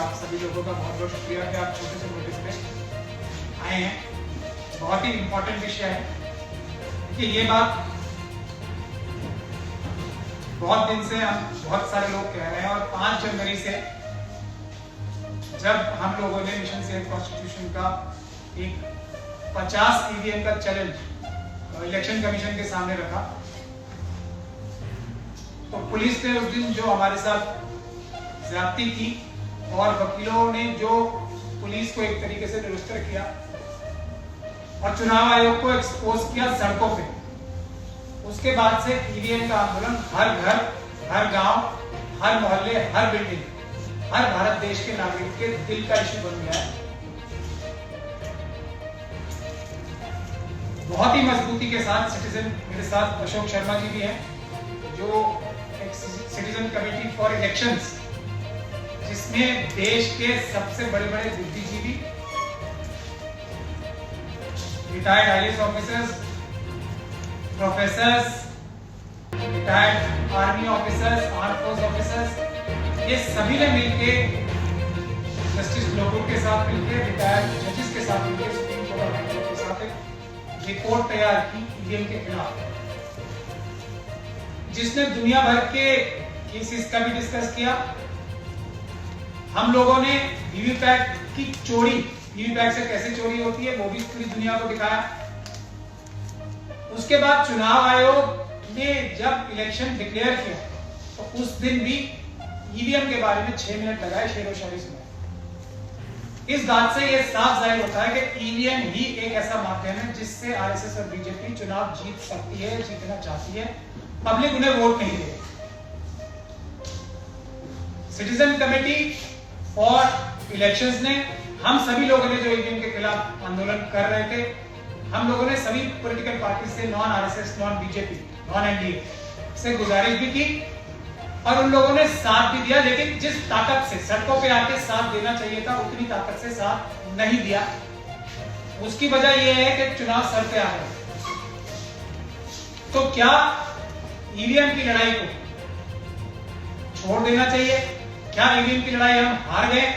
आप सभी लोगों का बहुत बहुत शुक्रिया कि आप छोटे से नोटिस पे आए हैं। बहुत ही इम्पोर्टेंट विषय है कि ये बात बहुत दिन से हम बहुत सारे लोग कह रहे हैं और 5 जनवरी से जब हम लोगों ने मिशन सेव कॉन्स्टिट्यूशन का एक 50 ईवीएम का चैलेंज इलेक्शन कमीशन के सामने रखा, तो पुलिस ने उस दिन जो हमारे साथ ज्यादती की और वकीलों ने जो पुलिस को एक तरीके से निरुस्तर किया और चुनाव आयोग को एक्सपोज किया सड़कों पे, उसके बाद से ईवीएम का आंदोलन हर घर, हर गांव, हर मोहल्ले, हर बिल्डिंग, हर भारत देश के नागरिक के दिल का इश्यू बन गया है। बहुत ही मजबूती के साथ सिटीजन, मेरे साथ अशोक शर्मा जी भी हैं जो एक सिटीजन कमेटी फॉर इलेक्शंस, जिसमें देश के सबसे बड़े बड़े बुद्धिजीवी, retired IAS officers, professors, retired army officers, arm force officers, ये सभी ने मिलके जस्टिस लोकुर के साथ मिलकर, रिटायर्ड जजेस के साथ मिलकर, सुप्रीम कोर्ट ऑफ इंडिया के साथ एक रिपोर्ट तैयार की ईवीएम के खिलाफ, जिसने दुनिया भर के केसेस का भी डिस्कस किया। हम लोगों ने वीवीपैट की चोरी, वीवीपैट से कैसे चोरी होती है वो भी पूरी दुनिया को दिखाया। उसके बाद चुनाव आयोग ने जब इलेक्शन डिक्लेयर किया तो उस दिन भी ईवीएम के बारे में 6 मिनट लगाए शेरो शायरी सुनाए। इस बात से यह साफ जाहिर होता है कि ईवीएम ही एक ऐसा माध्यम है जिससे आरएसएस और बीजेपी चुनाव जीत सकती है, जीतना चाहती है, पब्लिक उन्हें वोट नहीं देगी। सिटीजन कमेटी फॉर इलेक्शंस ने, हम सभी लोगों ने जो ईवीएम के खिलाफ आंदोलन कर रहे थे, हम लोगों ने सभी पॉलिटिकल पार्टी से, non RSS, non BJP, non NDA से गुजारिश भी की और उन लोगों ने साथ भी दिया, लेकिन जिस ताकत से सड़कों पे आके साथ देना चाहिए था उतनी ताकत से साथ नहीं दिया। उसकी वजह यह है कि चुनाव सर पे आ गए। तो क्या ईवीएम की लड़ाई को छोड़ देना चाहिए? क्या ईवीएम की लड़ाई हम हार गए?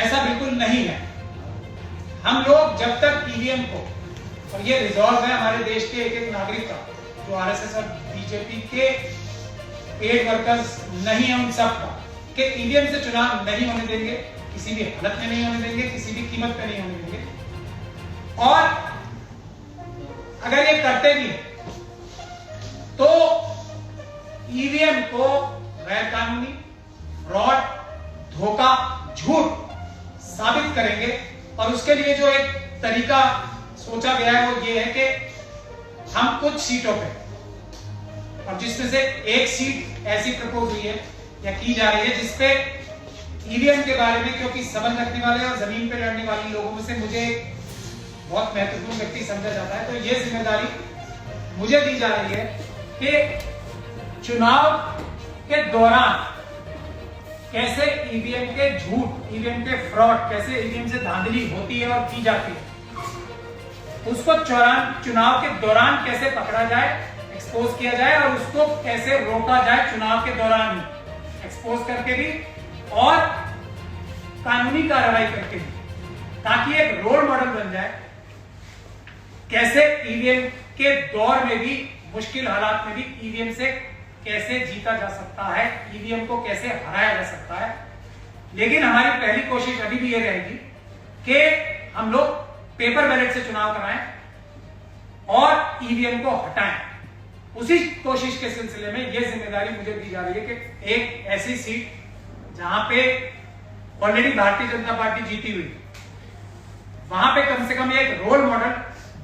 ऐसा बिल्कुल नहीं है। हम लोग जब तक ईवीएम को, और ये रिजॉल्व है हमारे देश के एक नागरिक का, जो आरएसएस और बीजेपी के पेड वर्कर्स नहीं है उन सब का, कि ईवीएम से चुनाव नहीं होने देंगे, किसी भी हालत में नहीं होने देंगे, किसी भी कीमत पे नहीं होने देंगे। और अगर ये करते भी तो ईवीएम को गैर कानूनी, फ्रॉड, धोखा, झूठ साबित करेंगे। और उसके लिए जो एक तरीका सोचा गया है वो ये है कि हम कुछ सीटों पे, और जिसमें से एक सीट ऐसी प्रपोज हुई है या की जा रही है जिसपे ईवीएम के बारे में, क्योंकि समझ रखने वाले और जमीन पे लड़ने वाले लोगों में से मुझे बहुत महत्वपूर्ण व्यक्ति समझा जाता है, तो ये जिम्मेदारी मुझे दी जा रही है कि चुनाव के दौरान कैसे ईवीएम के झूठ, ईवीएम के फ्रॉड, कैसे ईवीएम से धांधली होती है और की जाती है, उसको चुनाव के दौरान कैसे पकड़ा जाए, एक्सपोज किया जाए, और उसको कैसे रोका जाए चुनाव के दौरान ही, एक्सपोज करके भी और कानूनी कार्रवाई करके भी, ताकि एक रोल मॉडल बन जाए कैसे ईवीएम के दौर में भी, मुश्किल हालात में भी ईवीएम से कैसे जीता जा सकता है, ईवीएम को कैसे हराया जा सकता है। लेकिन हमारी पहली कोशिश अभी भी ये रहेगी कि हम लोग पेपर बैलेट से चुनाव कराएं और ईवीएम को हटाएं। उसी कोशिश के सिलसिले में यह जिम्मेदारी मुझे दी जा रही है कि एक ऐसी सीट जहां पे ऑलरेडी भारतीय जनता पार्टी जीती हुई, वहां पे कम से कम एक रोल मॉडल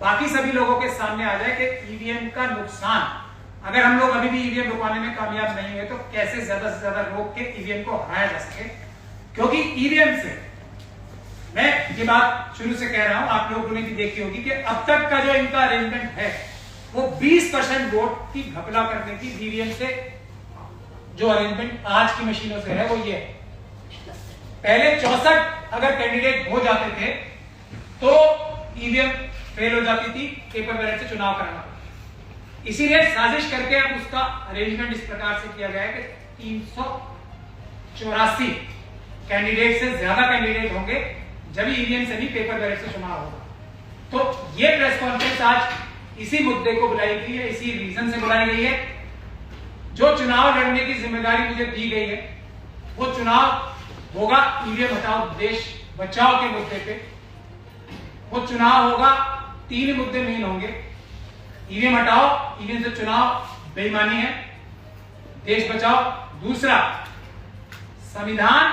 बाकी सभी लोगों के सामने आ जाए कि ईवीएम का नुकसान, अगर हम लोग अभी भी ईवीएम रुकवाने में कामयाब नहीं हुए तो कैसे ज्यादा से ज्यादा रोक के ईवीएम को हराया जा सके। क्योंकि ईवीएम से, मैं ये बात शुरू से कह रहा हूं, आप लोगों ने भी देखी होगी कि अब तक का जो इनका अरेंजमेंट है वो 20% वोट की घपला करने की ईवीएम से जो अरेंजमेंट आज की मशीनों से है वो ये है। पहले 64 अगर कैंडिडेट हो जाते थे तो ईवीएम फेल हो जाती थी, पेपर बैलेट से चुनाव कराना। इसीलिए साजिश करके अब उसका अरेंजमेंट इस प्रकार से किया गया है कि 384 कैंडिडेट से ज्यादा कैंडिडेट होंगे जब ईवीएम से नहीं पेपर बैलेट से चुनाव होगा। तो ये प्रेस कॉन्फ्रेंस आज इसी मुद्दे को बुलाई गई है, इसी रीजन से बुलाई गई है। जो चुनाव लड़ने की जिम्मेदारी मुझे दी गई है वो चुनाव होगा ईवीएम हटाओ देश बचाओ के मुद्दे पे। वो चुनाव होगा, 3 मुद्दे मेन होंगे, ईवीएम हटाओ, ईवीएम से चुनाव बेईमानी है, देश बचाओ। दूसरा, संविधान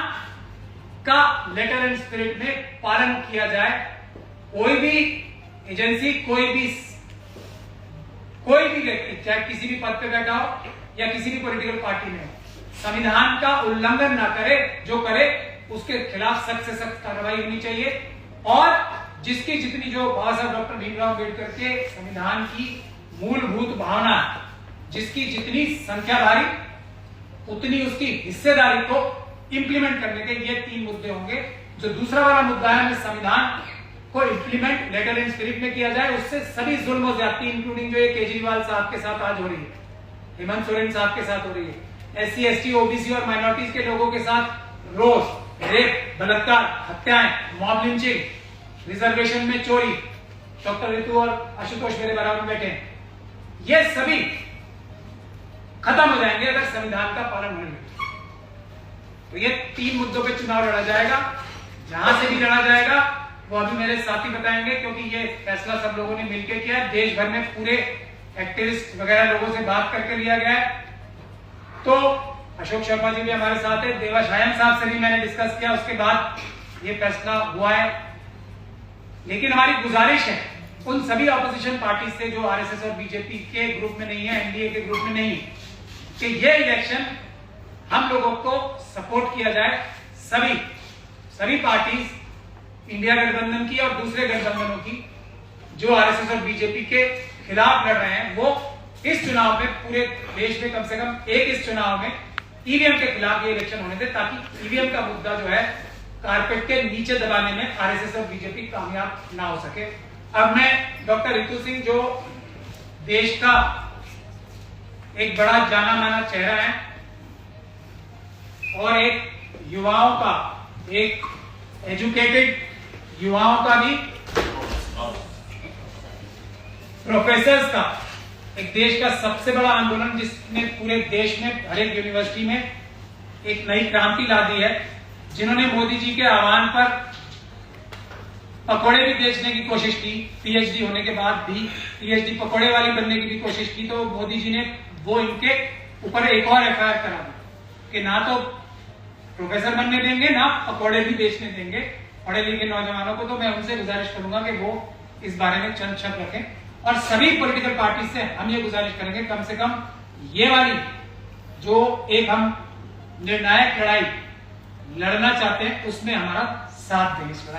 का लेटर एंड स्पिरिट में पालन किया जाए। कोई भी एजेंसी, कोई भी व्यक्ति चाहे किसी भी पद पे बैठा हो या किसी भी पॉलिटिकल पार्टी में हो, संविधान का उल्लंघन ना करे, जो करे उसके खिलाफ सख्त से सख्त कार्रवाई होनी चाहिए। और जिसकी जितनी, जो बाबा साहब डॉक्टर भीमराव अम्बेडकर के संविधान की मूलभूत भावना, जिसकी जितनी संख्या भारी उतनी उसकी हिस्सेदारी को इंप्लीमेंट करने के ये 3 मुद्दे होंगे। जो दूसरा वाला मुद्दा है, संविधान को इंप्लीमेंट लेटर एंड स्पिरिट में किया जाए, उससे सभी जुल्म और ज्यादती, इंक्लूडिंग जो ये केजरीवाल साहब के साथ आज हो रही है, हेमंत सोरेन साहब के साथ हो रही है, SC, ST, OBC और माइनॉरिटीज के लोगों के साथ रोज रेप, बलात्कार, हत्याएं, मॉब लिंचिंग, रिजर्वेशन में चोरी, डॉक्टर ऋतु और आशुतोष मेरे बराबर बैठे हैं, ये सभी खत्म हो जाएंगे अगर संविधान का पालन होने लगे। तो ये 3 मुद्दों पे चुनाव लड़ा जाएगा। जहां से भी लड़ा जाएगा वो अभी मेरे साथी बताएंगे, क्योंकि ये फैसला सब लोगों ने मिलकर किया है। देश भर में पूरे एक्टिविस्ट वगैरह लोगों से बात करके लिया गया है। तो अशोक शर्मा जी भी हमारे साथ है, देवाशायम साहब से भी मैंने डिस्कस किया, उसके बाद ये फैसला हुआ है। लेकिन हमारी गुजारिश है उन सभी ऑपोजिशन पार्टी से जो आरएसएस और बीजेपी के ग्रुप में नहीं है, एनडीए के ग्रुप में नहीं है, कि ये इलेक्शन हम लोगों को सपोर्ट किया जाए। सभी पार्टीज, इंडिया गठबंधन की और दूसरे गठबंधनों की, जो आरएसएस और बीजेपी के खिलाफ लड़ रहे हैं, वो इस चुनाव में पूरे देश में कम से कम एक इस चुनाव में ईवीएम के खिलाफ ये इलेक्शन होने दे, ताकि ईवीएम का मुद्दा जो है कारपेट के नीचे दबाने में आरएसएस और बीजेपी कामयाब ना हो सके। अब मैं डॉक्टर रितु सिंह, जो देश का एक बड़ा जाना माना चेहरा है और एक युवाओं का, एक एजुकेटेड युवाओं का भी, प्रोफेसर्स का, एक देश का सबसे बड़ा आंदोलन जिसने पूरे देश में हर एक यूनिवर्सिटी में एक नई क्रांति ला दी है, जिन्होंने मोदी जी के आह्वान पर पकौड़े भी बेचने की कोशिश की, पीएचडी होने के बाद भी पीएचडी पकौड़े वाली बनने की भी कोशिश की, तो मोदी जी ने वो इनके ऊपर एक और एफआईआर करा दी कि ना तो प्रोफेसर बनने देंगे, ना पकौड़े भी बेचने देंगे पढ़े लिखे नौजवानों को। तो मैं उनसे गुजारिश करूंगा कि वो इस बारे में चंद शब्द रखें। और सभी पॉलिटिकल पार्टी से हम ये गुजारिश करेंगे, कम से कम ये वाली जो एक हम निर्णायक लड़ाई लड़ना चाहते हैं, उसमें हमारा साथ दें इस लड़ाई।